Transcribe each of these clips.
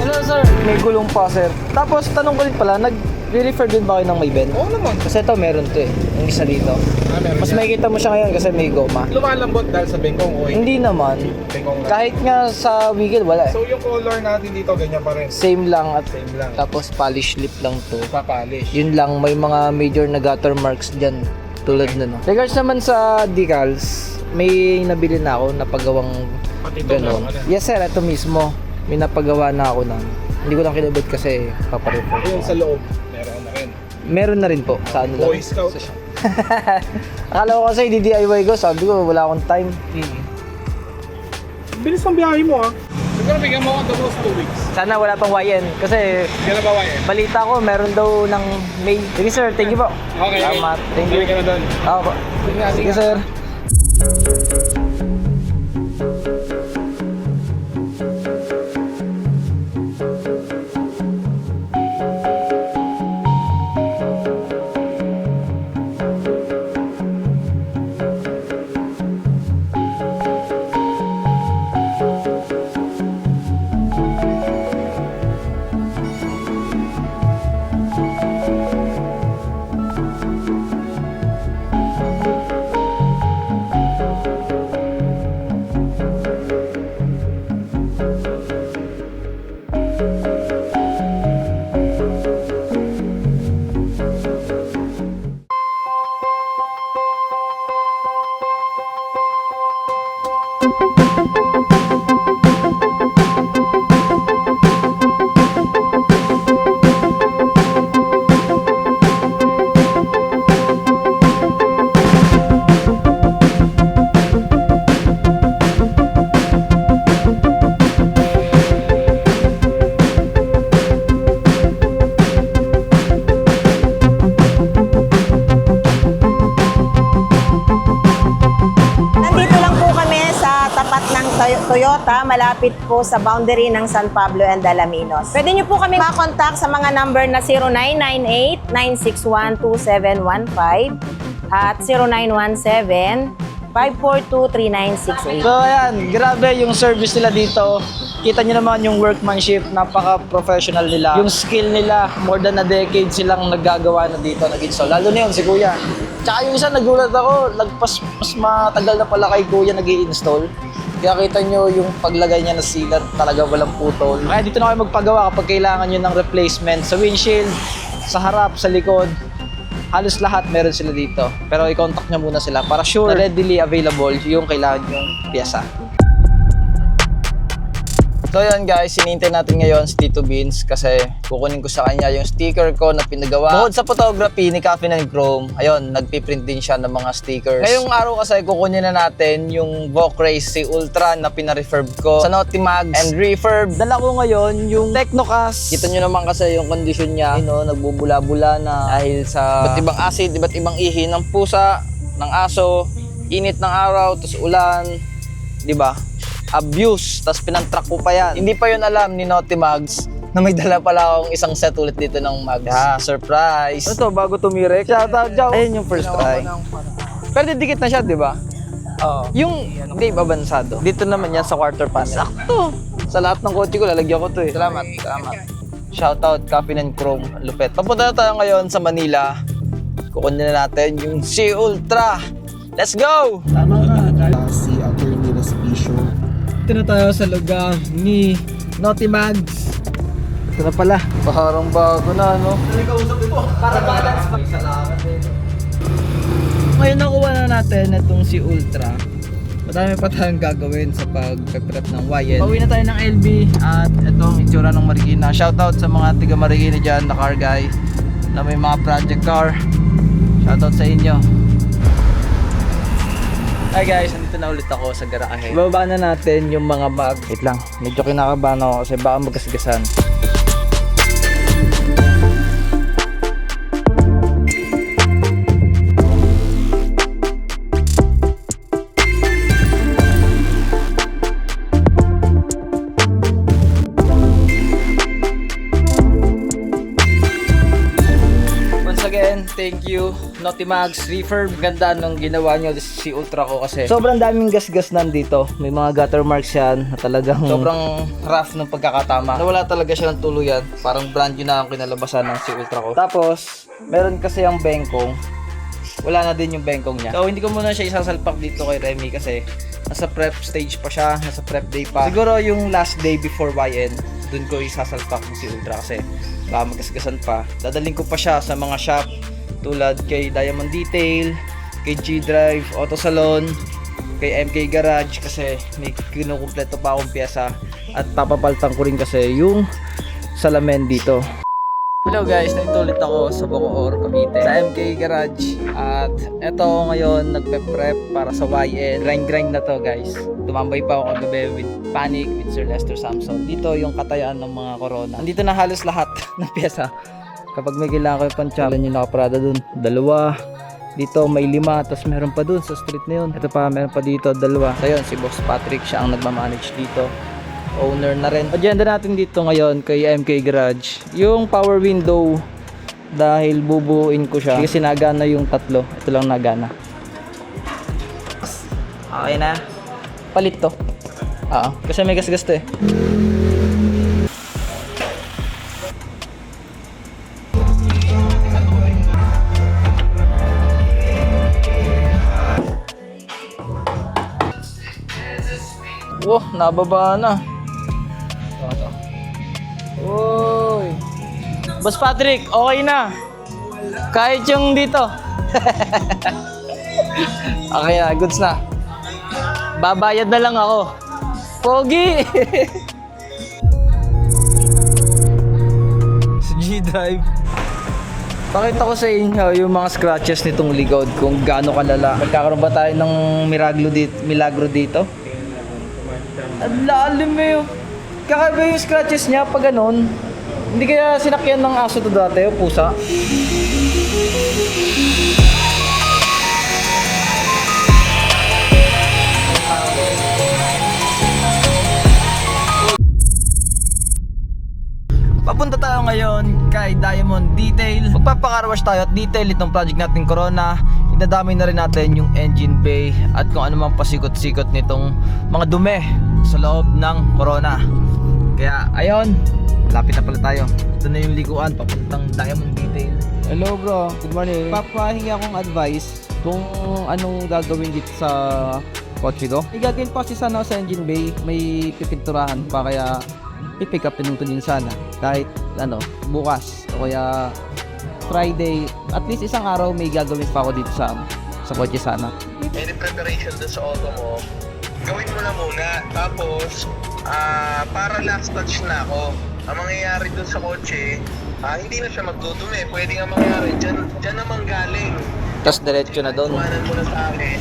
Hello sir, may gulong pa sir. Tapos tanong ko din pala, nag-refer din ba kayo ng Mayben? Oo naman. Kasi ito meron to eh, yung isa dito. Meron Mas yan. makikita mo siya ngayon kasi may goma. Lumalambot dahil sa bengkong o Hindi naman. bengkong lang. Kahit nga sa wiggle, wala eh. So yung color natin dito, ganyan pa rin. Same lang at Same lang. tapos polish lip lang to. Papalis. Yun lang, may mga major na gutter marks dyan. Tulad na no. Regards naman sa decals, may nabili na ako na pagawang Pati ito ganon. na, ano. Yes sir, ito mismo. May napagawa na ako na. Hindi ko lang kinabit kasi paparefer. Ayun sa loob, meron na rin. Meron na rin po. Sa ano lang. Boy Scout. Akala ko kasi DIY ko, sabi ko wala akong time. Bilis ng biyahe mo ah. Siguro bigyan mo ako the most 2 weeks. Sana wala pang YN kasi Bigyan na ba eh? balita ko meron daw ng May. Sige sir, thank you po. Okay. Salamat. Thank you. Balik ka na doon. Oo po. Sige sir. Nandito lang po kami sa tapat ng Toyota, malapit po sa boundary ng San Pablo and Alaminos. Pwede niyo po kami makontak sa mga number na 0998-961-2715 at 0917-542-3968. So ayan, grabe yung service nila dito. Kita nyo naman yung workmanship, napaka-professional nila. Yung skill nila, more than a decade silang naggagawa na dito, nag-install. Lalo na yun, si Kuya. Tsaka yung isa, nagulat ako, mas matagal na pala kay Kuya nag-i-install. Kaya kita nyo yung paglagay niya na sealant, talaga walang putol. Kaya dito na kayo magpagawa kapag kailangan nyo ng replacement sa windshield, sa harap, sa likod. Halos lahat meron sila dito. Pero i-contact nyo muna sila para sure na readily available yung kailangan yung piyesa. So yun guys, sinintay natin ngayon si Tito Beans kasi kukunin ko sa kanya yung sticker ko na pinagawa. Bukod sa photography ni Caffeine and Chrome, ayun, nagpiprint din siya ng mga stickers. Ngayong araw kasi kukunin na natin yung Voc Race C Ultra na pinarefurb ko sa Naughty Mags and refurb. Dala ko ngayon yung Technocast. Kita nyo naman kasi yung condition niya, you know, nagbubula-bula na dahil sa iba't ibang acid, iba't ibang ihi ng pusa, ng aso, init ng araw, tapos ulan, di ba? Abuse, tapos pinantrack ko pa yan. Hindi pa yun alam ni Naughty Mags na may dala pala akong isang set ulit dito ng mags. Yeah, surprise! Ito, bago tumirek. Shoutout, Jow! Ayun yung first try. Pero didikit na siya, di ba? Oo. Yung Dave Abansado, dito naman yan sa quarter panel. Sakto! Sa lahat ng kotse ko, lalagyan ko to eh. Salamat, salamat. Shoutout, Caffeine and Chrome, lupet. Papunta na tayo ngayon sa Manila. Kukunin na natin yung C Ultra. Let's go! Tama ka, si Attorney Respicio. Ito na tayo sa lugar ni Naughty Mags. Ito na pala. Parang bago na, no? Para balance. Ngayon nakuha na natin itong si Ultra. Madami pa tayong gagawin sa pag-prep ng YN. Pauwi na tayo ng LB at itong itsura ng Marikina. Shoutout sa mga tiga Marikina dyan na car guy na may mga project car. Shoutout sa inyo. Hi guys, nandito na ulit ako sa garahe. Ibaba na natin yung mga bag. Wait lang, medyo kinakabahan ako kasi baka magkasigasan. Once again, thank you Notimax refurb. Ganda nung ginawa nyo si Ultra ko kasi sobrang daming gasgas nandito. May mga gutter marks yan na talagang sobrang rough ng pagkakatama. Nawala talaga siya ng tuluyan. Parang brand new na ang kinalabasan ng si Ultra ko. Tapos, meron kasi yung bengkong. Wala na din yung bengkong niya. So, hindi ko muna siya isasalpak dito kay Remy kasi nasa prep stage pa siya, nasa prep day pa. Siguro yung last day before YN, dun ko isasalpak si Ultra kasi baka magasgasan pa. Dadaling ko pa siya sa mga shop tulad kay Diamond Detail, kay G-Drive, Auto Salon, kay MK Garage kasi may kinukumpleto pa akong pyesa at papapaltan ko rin kasi yung salamin dito. Hello guys, nandito ulit ako sa Bacoor, Cavite sa MK Garage at eto ngayon nagpe-prep para sa YN. Grind na to guys. Tumambay pa ako kagabi with Panic, with Sir Lester Samson. Dito yung katayaan ng mga Corona. Andito na halos lahat ng pyesa. Kapag may kailangan kayo pang challenge yung nakaparada dun, 2. Dito may 5, tapos meron pa dun sa street na yun. Ito pa, meron pa dito, 2. So yun, si Boss Patrick siya ang nagmamanage dito. Owner na rin. Agenda natin dito ngayon kay MK Garage yung power window dahil bubuuin ko siya kasi nagana yung 3. Ito lang nagana. Okay na. Palit to. Kasi may gas-gas to eh. Wow, nababa na. Uy. Boss Patrick, okay na. Kahit yung dito. Okay na, goods na. Babayad na lang ako. Pogi! Sa G-Drive. Pakita ko sa inyo yung mga scratches nitong likod kung gaano kalala. Magkakaroon ba tayo ng milagro dito? Ang lalim eh. Kakaiba yung scratches niya pag ganun. Hindi kaya sinakyan ng aso to dati o pusa? Papunta tayo ngayon kay Diamond Detail. Magpapakarwash tayo at detail itong project natin Corona. Idadami na rin natin yung engine bay at kung ano mang pasikot-sikot nitong mga dumi sa loob ng Corona. Kaya ayun, lapit na pala tayo. Ito na yung likuan papuntang Diamond Detail. Hello bro, good morning. Papahingi akong advice kung anong gagawin dito sa kotse ko. Igagawin pa kasi sana sa engine bay, may pipinturahan pa kaya pipick up din sana kahit bukas o kaya Friday, at least isang araw may gagawin pa ako dito sa kotse sana. Any preparation doon sa auto mo, gawin mo na muna. Tapos, para last touch na ako. Ang mangyayari doon sa kotse, hindi na siya magdudumi. Pwede nga mangyayari, dyan naman galing. Tapos diretso na doon. Iwanan mo na sa akin.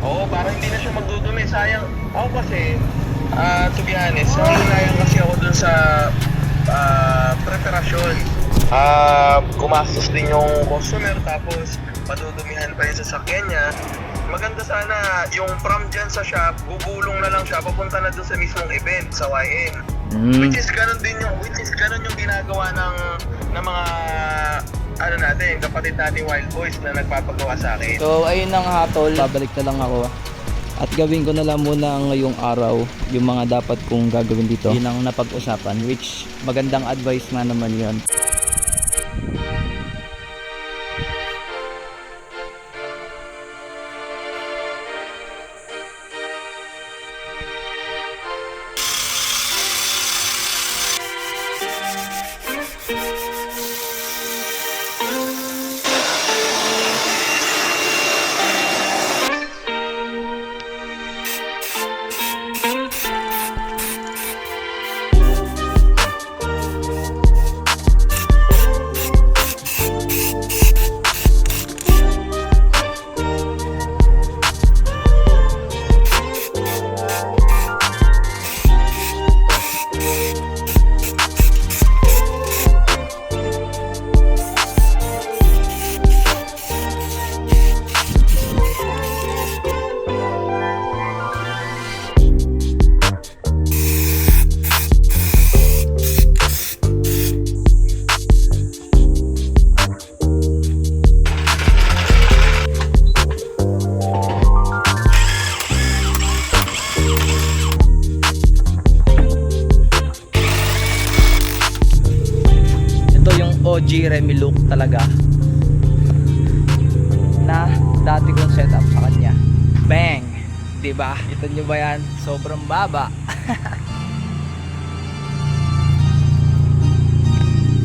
Oo, para hindi na siya magdudumi. Sayang. Ako kasi, to be honest, nangyayang kasi ako doon sa preparasyon. Gumastos din yung customer tapos padudumihan pa yung sasakyan niya. Maganda sana yung from dyan sa shop, gugulong na lang siya papunta na doon sa mismong event sa YN. Which is ganun yung ginagawa ng mga natin, kapatid nating Wild Boys na nagpapagawa sa akin. So ayun ang hatol, babalik na lang ako. At gawin ko na lang muna ngayong araw yung mga dapat kong gagawin dito. Yun ang napag-usapan, which magandang advice nga naman yun. OG Remy look talaga na dati kong setup sa kanya. Bang! Diba? Kita nyo ba yan? Sobrang baba.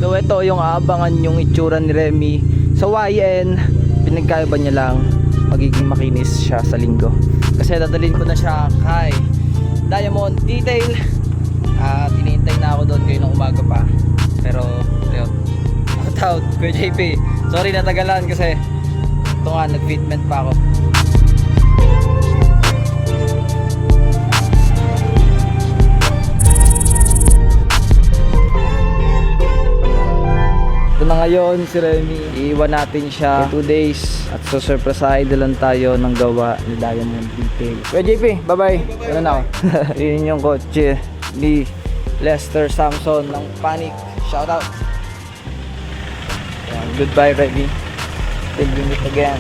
So ito yung aabangan yung itsura ni Remy sa YN. Pinagkaiba niya lang magiging makinis siya sa linggo, kasi dadalhin ko na siya kay Diamond Detail at hinihintay na ako doon kayo ng umaga pa. Pero yun, shout out Kuya JP, sorry natagalan kasi ito nga nag-fitment pa ako. Ito na ngayon si Remy, iiwan natin siya 2 days at susurpresahin lang tayo ng gawa ni Diamond Detail. Kuya JP, bye bye. Ano na ako? Yun yung kotse ni Lester Samson ng Panic. Shout out. Goodbye Remy, till we meet again.